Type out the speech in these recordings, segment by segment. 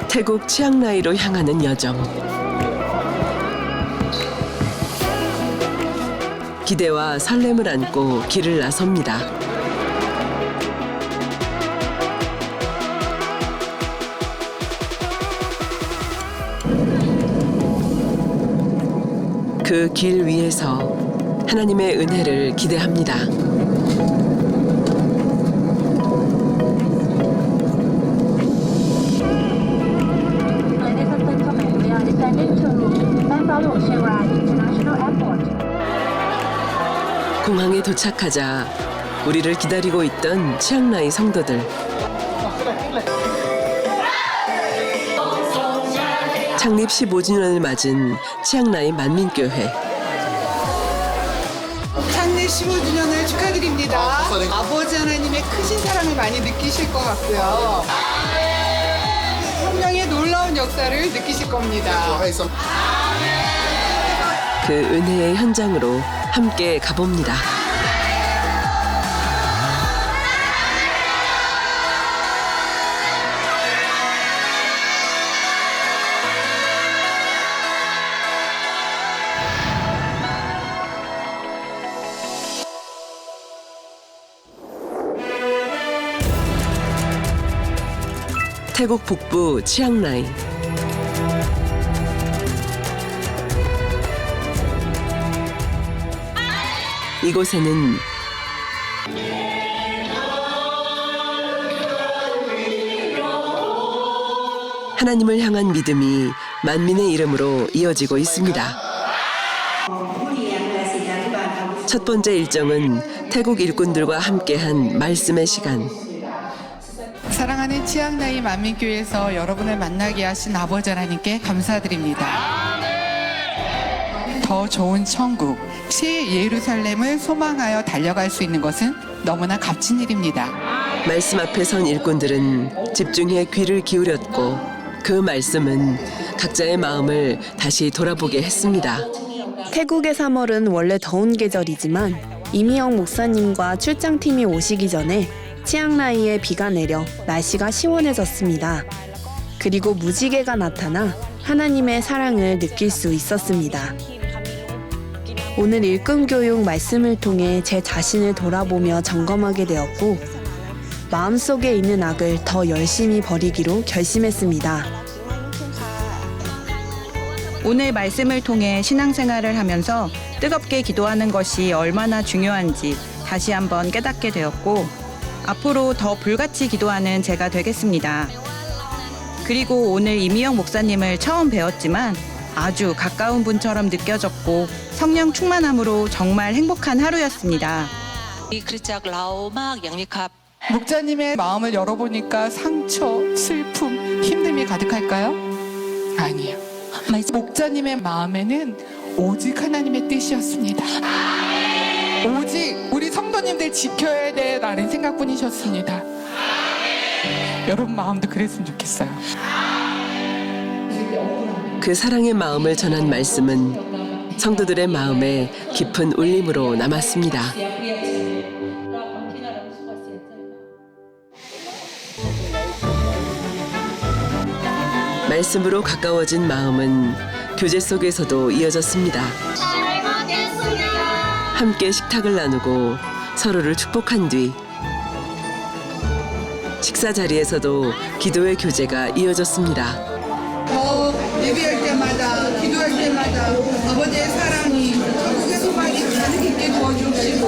태국 치앙라이로 향하는 여정. 기대와 설렘을 안고 길을 나섭니다. 그 길 위에서 하나님의 은혜를 기대합니다. 공항에 도착하자 우리를 기다리고 있던 치앙라이 성도들. 창립 15주년을 맞은 치앙라이 만민교회. 창립 15주년을 축하드립니다. 아버지 하나님의 크신 사랑을 많이 느끼실 것 같고요. 성령의 놀라운 역사를 느끼실 겁니다. 그 은혜의 현장으로 함께 가봅니다. 태국 북부 치앙라이. 이곳에는 하나님을 향한 믿음이 만민의 이름으로 이어지고 있습니다. 첫 번째 일정은 태국 일꾼들과 함께한 말씀의 시간. 사랑하는 치앙라이 만민교회에서 여러분을 만나게 하신 아버지 하나님께 감사드립니다. 더 좋은 천국, 새 예루살렘을 소망하여 달려갈 수 있는 것은 너무나 값진 일입니다. 말씀 앞에 선 일꾼들은 집중해 귀를 기울였고 그 말씀은 각자의 마음을 다시 돌아보게 했습니다. 태국의 3월은 원래 더운 계절이지만 이미영 목사님과 출장팀이 오시기 전에 치앙라이에 비가 내려 날씨가 시원해졌습니다. 그리고 무지개가 나타나 하나님의 사랑을 느낄 수 있었습니다. 오늘 일꾼교육 말씀을 통해 제 자신을 돌아보며 점검하게 되었고 마음속에 있는 악을 더 열심히 버리기로 결심했습니다. 오늘 말씀을 통해 신앙생활을 하면서 뜨겁게 기도하는 것이 얼마나 중요한지 다시 한번 깨닫게 되었고 앞으로 더 불같이 기도하는 제가 되겠습니다. 그리고 오늘 이미영 목사님을 처음 뵈었지만 아주 가까운 분처럼 느껴졌고 성령 충만함으로 정말 행복한 하루였습니다. 목자님의 마음을 열어보니까 상처, 슬픔, 힘듦이 가득할까요? 아니에요. 목자님의 마음에는 오직 하나님의 뜻이었습니다. 오직 우리 성도님들 지켜야 돼라는 생각뿐이셨습니다. 여러분 마음도 그랬으면 좋겠어요. 그 사랑의 마음을 전한 말씀은 성도들의 마음에 깊은 울림으로 남았습니다. 말씀으로 가까워진 마음은 교제 속에서도 이어졌습니다. 함께 식탁을 나누고 서로를 축복한 뒤 식사 자리에서도 기도의 교제가 이어졌습니다. 예배할 때마다 기도할 때마다 아버지의 사랑이 천국의 소망이 가득 있게 도와주시고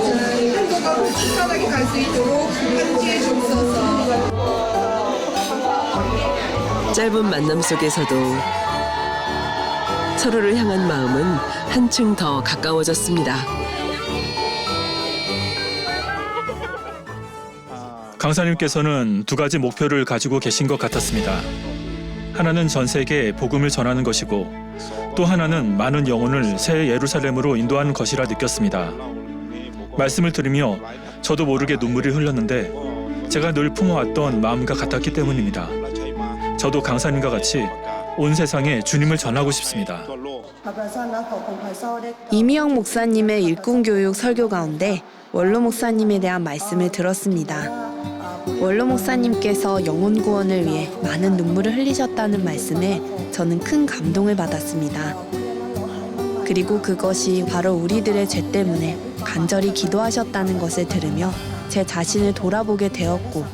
한국과 축복하게 갈 수 있도록 함께해 주옵소서. 짧은 만남 속에서도 서로를 향한 마음은 한층 더 가까워졌습니다. 강사님께서는 두 가지 목표를 가지고 계신 것 같았습니다. 하나는 전 세계에 복음을 전하는 것이고 또 하나는 많은 영혼을 새 예루살렘으로 인도하는 것이라 느꼈습니다. 말씀을 들으며 저도 모르게 눈물이 흘렀는데 제가 늘 품어왔던 마음과 같았기 때문입니다. 저도 강사님과 같이 온 세상에 주님을 전하고 싶습니다. 이미영 목사님의 일꾼교육 설교 가운데 원로 목사님에 대한 말씀을 들었습니다. 원로 목사님께서 영혼 구원을 위해 많은 눈물을 흘리셨다는 말씀에 저는 큰 감동을 받았습니다. 그리고 그것이 바로 우리들의 죄 때문에 간절히 기도하셨다는 것을 들으며 제 자신을 돌아보게 되었고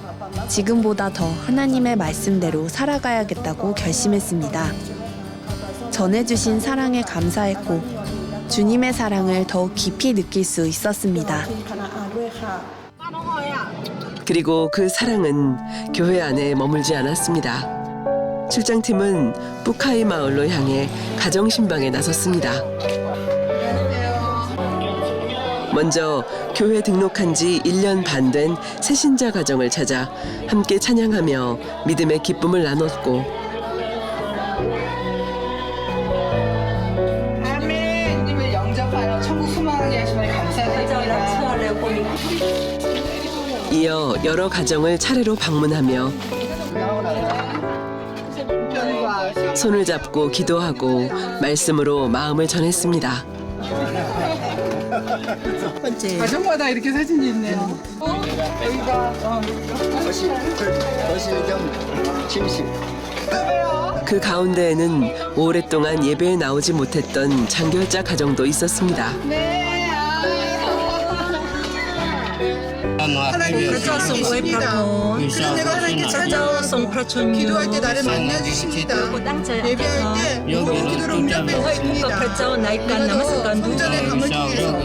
지금보다 더 하나님의 말씀대로 살아가야겠다고 결심했습니다. 전해주신 사랑에 감사했고 주님의 사랑을 더욱 깊이 느낄 수 있었습니다. 그리고 그 사랑은 교회 안에 머물지 않았습니다. 출장팀은 뿌카이 마을로 향해 가정 신방에 나섰습니다. 먼저 교회 등록한 지 1년 반 된 새신자 가정을 찾아 함께 찬양하며 믿음의 기쁨을 나눴고 아멘. 님을 영접하여 천국 소망하게 하심을 감사드립니다. 이어 여러 가정을 차례로 방문하며 손을 잡고 기도하고 말씀으로 마음을 전했습니다. 가정마다 이렇게 사진이 있네요. 여기가 거실 겸 침실. 그 가운데에는 오랫동안 예배에 나오지 못했던 장결자 가정도 있었습니다. 하나님 계십니다. 그래서 내가 하나님께 찾아와서 기도할 때 나를 만나주십니다. 예배할 때 여기 기도를 응답해 주십니다. 그래서 성전의 감을 통해서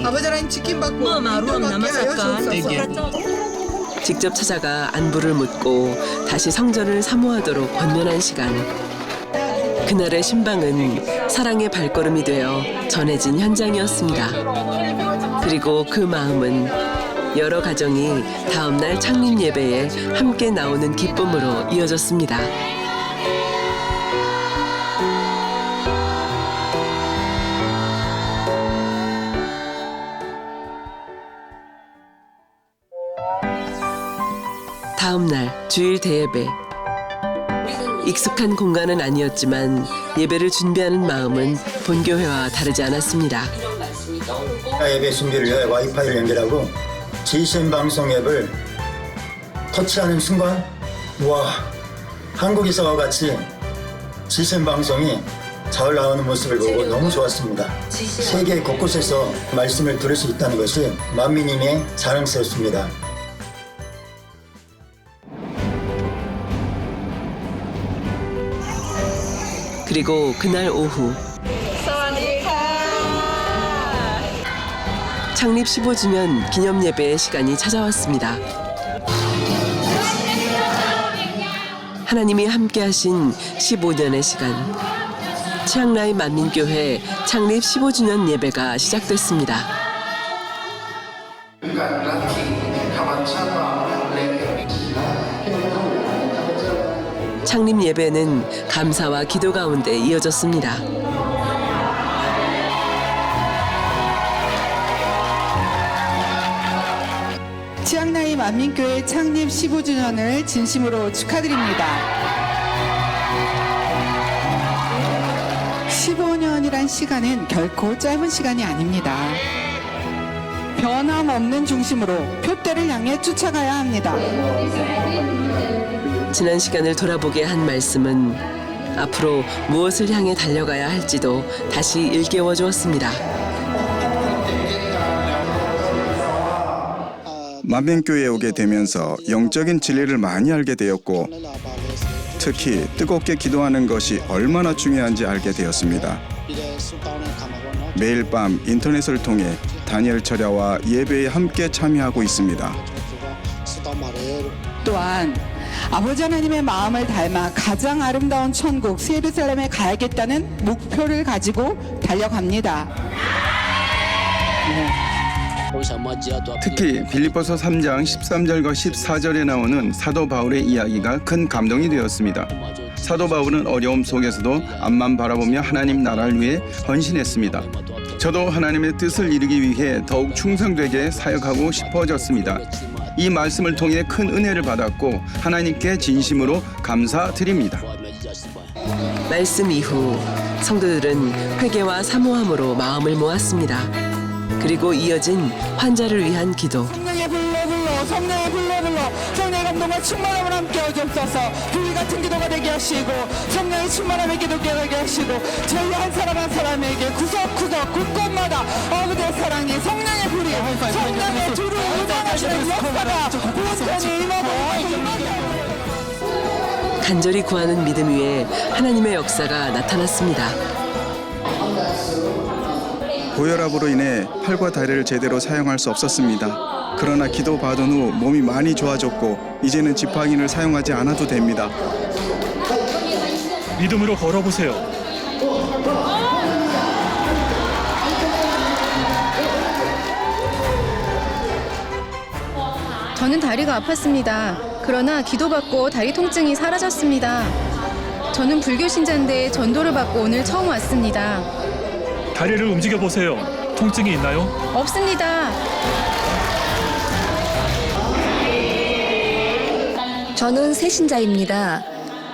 아버지 하나님 지킴받고 인도받게 하여 주옵소서. 직접 찾아가 안부를 묻고 다시 성전을 사모하도록 권면한 시간. 그날의 신방은 사랑의 발걸음이 되어 전해진 현장이었습니다. 그리고 그 마음은 여러 가정이 다음날 창립 예배에 함께 나오는 기쁨으로 이어졌습니다. 다음날 주일 대예배. 익숙한 공간은 아니었지만 예배를 준비하는 마음은 본교회와 다르지 않았습니다. 예배 준비를 위해 와이파이를 연결하고 GCN 방송 앱을 터치하는 순간 와, 한국에서와 같이 GCN 방송이 잘 나오는 모습을 보고 너무 좋았습니다. 세계 곳곳에서 말씀을 들을 수 있다는 것이 만민님의 자랑스럽습니다. 그리고 그날 오후 창립 15주년 기념 예배의 시간이 찾아왔습니다. 하나님이 함께하신 15년의 시간. 치앙라이 만민교회 창립 15주년 예배가 시작됐습니다. 창립 예배는 감사와 기도 가운데 이어졌습니다. 치앙라이 만민교회 창립 15주년을 진심으로 축하드립니다. 15년이란 시간은 결코 짧은 시간이 아닙니다. 변함없는 중심으로 표대를 향해 쫓아가야 합니다. 지난 시간을 돌아보게 한 말씀은 앞으로 무엇을 향해 달려가야 할지도 다시 일깨워 주었습니다. 만민교회에 오게 되면서 영적인 진리를 많이 알게 되었고 특히 뜨겁게 기도하는 것이 얼마나 중요한지 알게 되었습니다. 매일 밤 인터넷을 통해 다니엘 철야와 예배에 함께 참여하고 있습니다. 또한 아버지 하나님의 마음을 닮아 가장 아름다운 천국 예루살렘에 가야겠다는 목표를 가지고 달려갑니다. 특히 빌립보서 3장 13절과 14절에 나오는 사도 바울의 이야기가 큰 감동이 되었습니다. 사도 바울은 어려움 속에서도 앞만 바라보며 하나님 나라를 위해 헌신했습니다. 저도 하나님의 뜻을 이루기 위해 더욱 충성되게 사역하고 싶어졌습니다. 이 말씀을 통해 큰 은혜를 받았고 하나님께 진심으로 감사드립니다. 말씀 이후 성도들은 회개와 사모함으로 마음을 모았습니다. 그리고 이어진 환자를 위한 기도. 성령의 불러 불러 성령의 불로 성령의 감동과 충만함을 함께 하옵소서. 불 같은 기도가 되게 하시고 성령의 충만함의 기도가 되게 하시고 저희 한 사람 한 사람에게 구석구석 곳곳마다 아버지의 사랑이 성령의 불이 성령의 주를 운행하시는 역사가 온전히 임하고 간절히 구하는 믿음 위에 하나님의 역사가 나타났습니다. 고혈압으로 인해 팔과 다리를 제대로 사용할 수 없었습니다. 그러나 기도 받은 후 몸이 많이 좋아졌고 이제는 지팡이를 사용하지 않아도 됩니다. 믿음으로 걸어보세요. 저는 다리가 아팠습니다. 그러나 기도받고 다리 통증이 사라졌습니다. 저는 불교 신자인데 전도를 받고 오늘 처음 왔습니다. 다리를 움직여 보세요. 통증이 있나요? 없습니다. 저는 새신자입니다.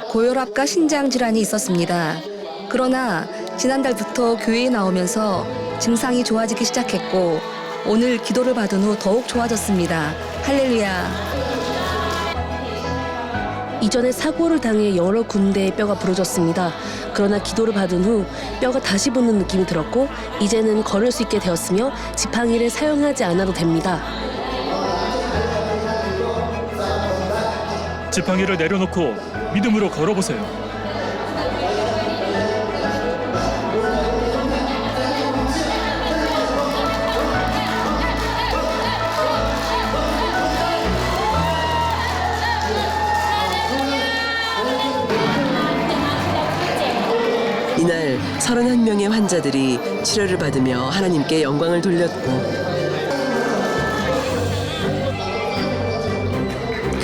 고혈압과 신장 질환이 있었습니다. 그러나 지난달부터 교회에 나오면서 증상이 좋아지기 시작했고 오늘 기도를 받은 후 더욱 좋아졌습니다. 할렐루야. 이전에 사고를 당해 여러 군데에 뼈가 부러졌습니다. 그러나 기도를 받은 후 뼈가 다시 붙는 느낌이 들었고 이제는 걸을 수 있게 되었으며 지팡이를 사용하지 않아도 됩니다. 지팡이를 내려놓고 믿음으로 걸어보세요. 이날 31명의 환자들이 치료를 받으며 하나님께 영광을 돌렸고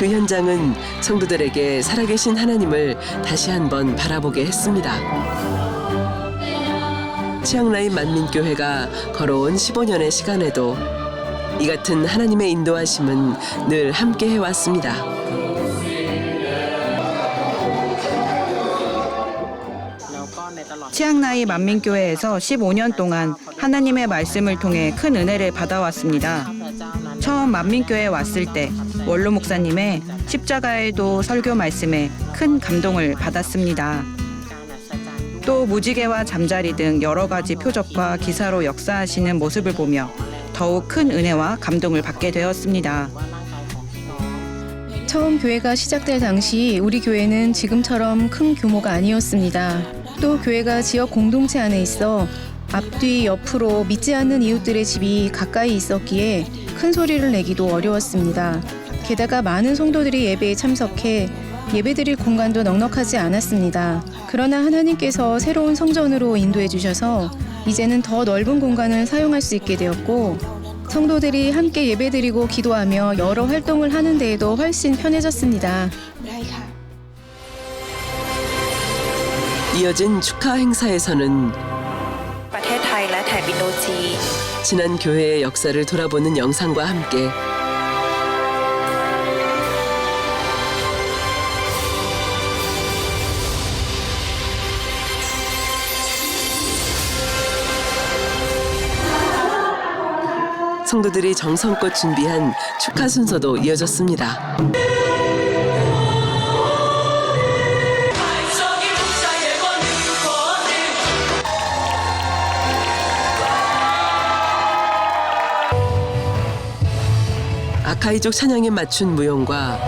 그 현장은 성도들에게 살아계신 하나님을 다시 한번 바라보게 했습니다. 치앙라이 만민교회가 걸어온 15년의 시간에도 이 같은 하나님의 인도하심은 늘 함께 해왔습니다. 치앙라이 만민교회에서 15년 동안 하나님의 말씀을 통해 큰 은혜를 받아왔습니다. 처음 만민교회에 왔을 때 원로 목사님의 십자가의도 설교 말씀에 큰 감동을 받았습니다. 또 무지개와 잠자리 등 여러 가지 표적과 기사로 역사하시는 모습을 보며 더욱 큰 은혜와 감동을 받게 되었습니다. 처음 교회가 시작될 당시 우리 교회는 지금처럼 큰 규모가 아니었습니다. 또 교회가 지역 공동체 안에 있어 앞뒤 옆으로 믿지 않는 이웃들의 집이 가까이 있었기에 큰 소리를 내기도 어려웠습니다. 게다가 많은 성도들이 예배에 참석해 예배드릴 공간도 넉넉하지 않았습니다. 그러나 하나님께서 새로운 성전으로 인도해 주셔서 이제는 더 넓은 공간을 사용할 수 있게 되었고 성도들이 함께 예배드리고 기도하며 여러 활동을 하는 데에도 훨씬 편해졌습니다. 이어진 축하 행사에서는 지난 교회의 역사를 돌아보는 영상과 함께 성도들이 정성껏 준비한 축하 순서도 이어졌습니다. 아카이족 찬양에 맞춘 무용과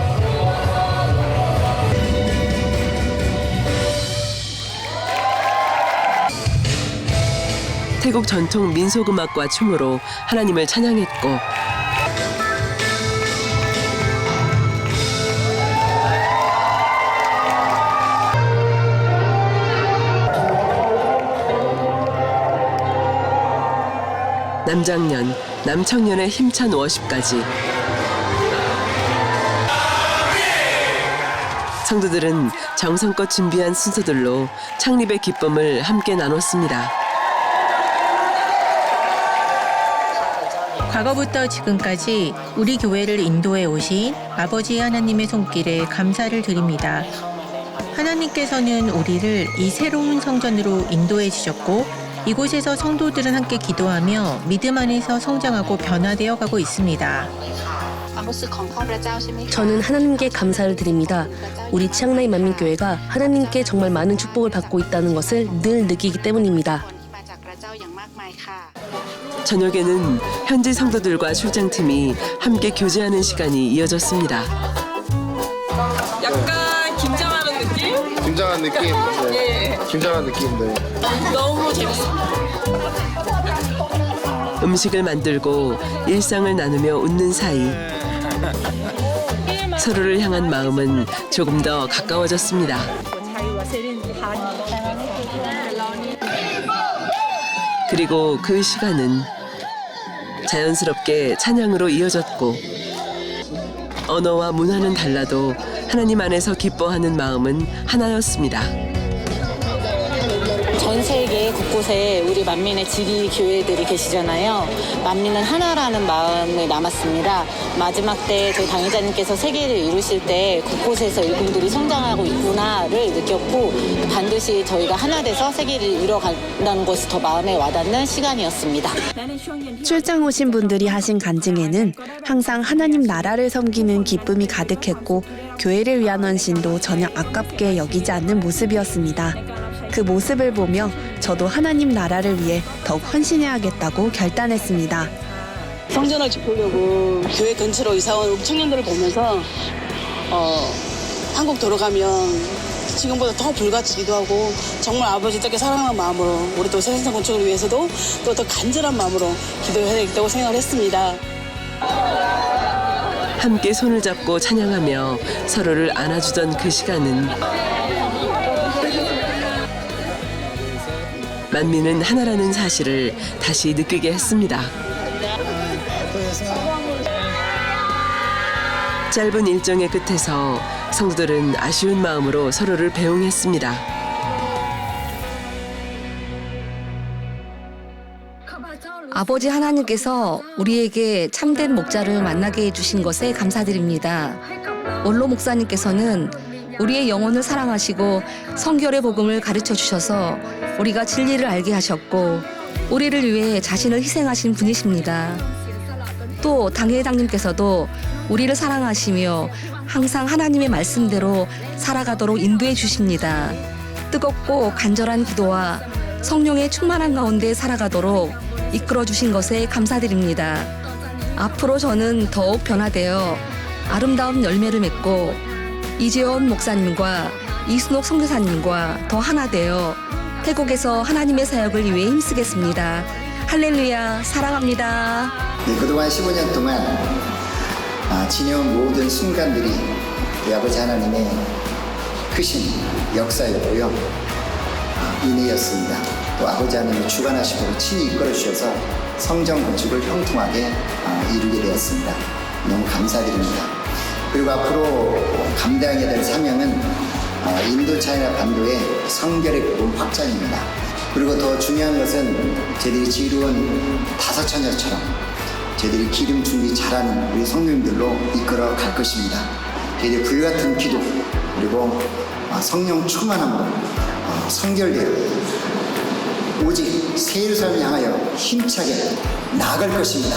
태국 전통 민속음악과 춤으로 하나님을 찬양했고 남장년, 남청년의 힘찬 워십까지 성도들은 정성껏 준비한 순서들로 창립의 기쁨을 함께 나눴습니다. 과거부터 지금까지 우리 교회를 인도해 오신 아버지 하나님의 손길에 감사를 드립니다. 하나님께서는 우리를 이 새로운 성전으로 인도해 주셨고 이곳에서 성도들은 함께 기도하며 믿음 안에서 성장하고 변화되어 가고 있습니다. 저는 하나님께 감사를 드립니다. 우리 치앙라이 만민교회가 하나님께 정말 많은 축복을 받고 있다는 것을 늘 느끼기 때문입니다. 저녁에는 현지 성도들과 출장팀이 함께 교제하는 시간이 이어졌습니다. 약간 긴장하는 느낌? 긴장한 느낌? 네. 긴장한 느낌, 네. 너무 재밌습니다. 음식을 만들고 일상을 나누며 웃는 사이 서로를 향한 마음은 조금 더 가까워졌습니다. 그리고 그 시간은 자연스럽게 찬양으로 이어졌고 언어와 문화는 달라도 하나님 안에서 기뻐하는 마음은 하나였습니다. 전 세계 곳곳에 우리 만민의 지기 교회들이 계시잖아요. 만민은 하나라는 마음을 남았습니다. 마지막 때 저희 당회자님께서 세계를 이루실 때 곳곳에서 일꾼들이 성장하고 있구나를 느꼈고 반드시 저희가 하나 돼서 세계를 이뤄간다는 것이 더 마음에 와닿는 시간이었습니다. 출장 오신 분들이 하신 간증에는 항상 하나님 나라를 섬기는 기쁨이 가득했고 교회를 위한 헌신도 전혀 아깝게 여기지 않는 모습이었습니다. 그 모습을 보며 저도 하나님 나라를 위해 더욱 헌신해야겠다고 결단했습니다. 성전을 짓보려고 교회 근처로 이사온 우리 청년들을 보면서 한국 돌아가면 지금보다 더 불같이 기도하고 정말 아버지 뜻께 사랑하는 마음으로 우리 또 세상 건축을 위해서도 또 더 간절한 마음으로 기도해야 되겠다고 생각을 했습니다. 함께 손을 잡고 찬양하며 서로를 안아주던 그 시간은 만민은 하나라는 사실을 다시 느끼게 했습니다. 짧은 일정의 끝에서 성도들은 아쉬운 마음으로 서로를 배웅했습니다. 아버지 하나님께서 우리에게 참된 목자를 만나게 해주신 것에 감사드립니다. 원로 목사님께서는 우리의 영혼을 사랑하시고 성결의 복음을 가르쳐 주셔서 우리가 진리를 알게 하셨고 우리를 위해 자신을 희생하신 분이십니다. 또 당회장님께서도 우리를 사랑하시며 항상 하나님의 말씀대로 살아가도록 인도해 주십니다. 뜨겁고 간절한 기도와 성령의 충만한 가운데 살아가도록 이끌어 주신 것에 감사드립니다. 앞으로 저는 더욱 변화되어 아름다운 열매를 맺고 이재원 목사님과 이순옥 선교사님과 더 하나 되어 태국에서 하나님의 사역을 위해 힘쓰겠습니다. 할렐루야, 사랑합니다. 네, 그동안 15년 동안 지내온 모든 순간들이 우리 아버지 하나님의 크신 역사였고요. 인내였습니다. 또 아버지 하나님이 주관하시고 친히 이끌어 주셔서 성전 건축을 형통하게 이루게 되었습니다. 너무 감사드립니다. 그리고 앞으로 감당하게 될 사명은 인도 차이나 반도의 성결의 복음 확장입니다. 그리고 더 중요한 것은 저희들이 지루한 5처녀처럼 저희들이 기름 준비 잘하는 우리 성도님들로 이끌어 갈 것입니다. 저희들이 불같은 기도 그리고 성령 충만함으로 성결되어 오직 새 예루살렘을 향하여 힘차게 나아갈 것입니다.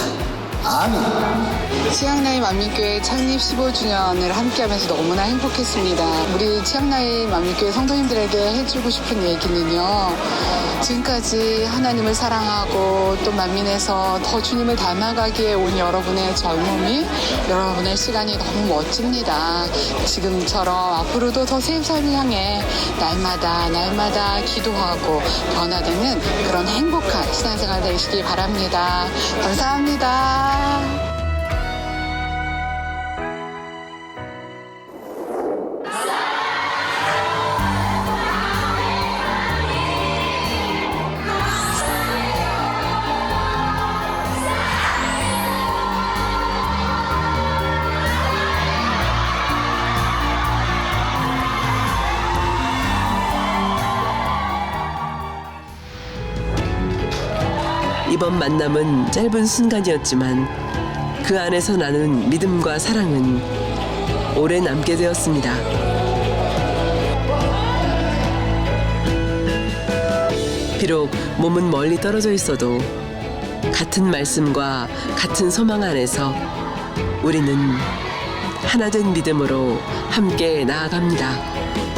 아멘. 치앙라이 만민교회 창립 15주년을 함께하면서 너무나 행복했습니다. 우리 치앙라이 만민교회 성도님들에게 해주고 싶은 얘기는요. 지금까지 하나님을 사랑하고 또 만민에서 더 주님을 닮아가기에 온 여러분의 젊음이 여러분의 시간이 너무 멋집니다. 지금처럼 앞으로도 더 새 삶을 향해 날마다 기도하고 변화되는 그런 행복한 신앙생활 되시기 바랍니다. 감사합니다. 이번 만남은 짧은 순간이었지만 그 안에서 나눈 믿음과 사랑은 오래 남게 되었습니다. 비록 몸은 멀리 떨어져 있어도 같은 말씀과 같은 소망 안에서 우리는 하나된 믿음으로 함께 나아갑니다.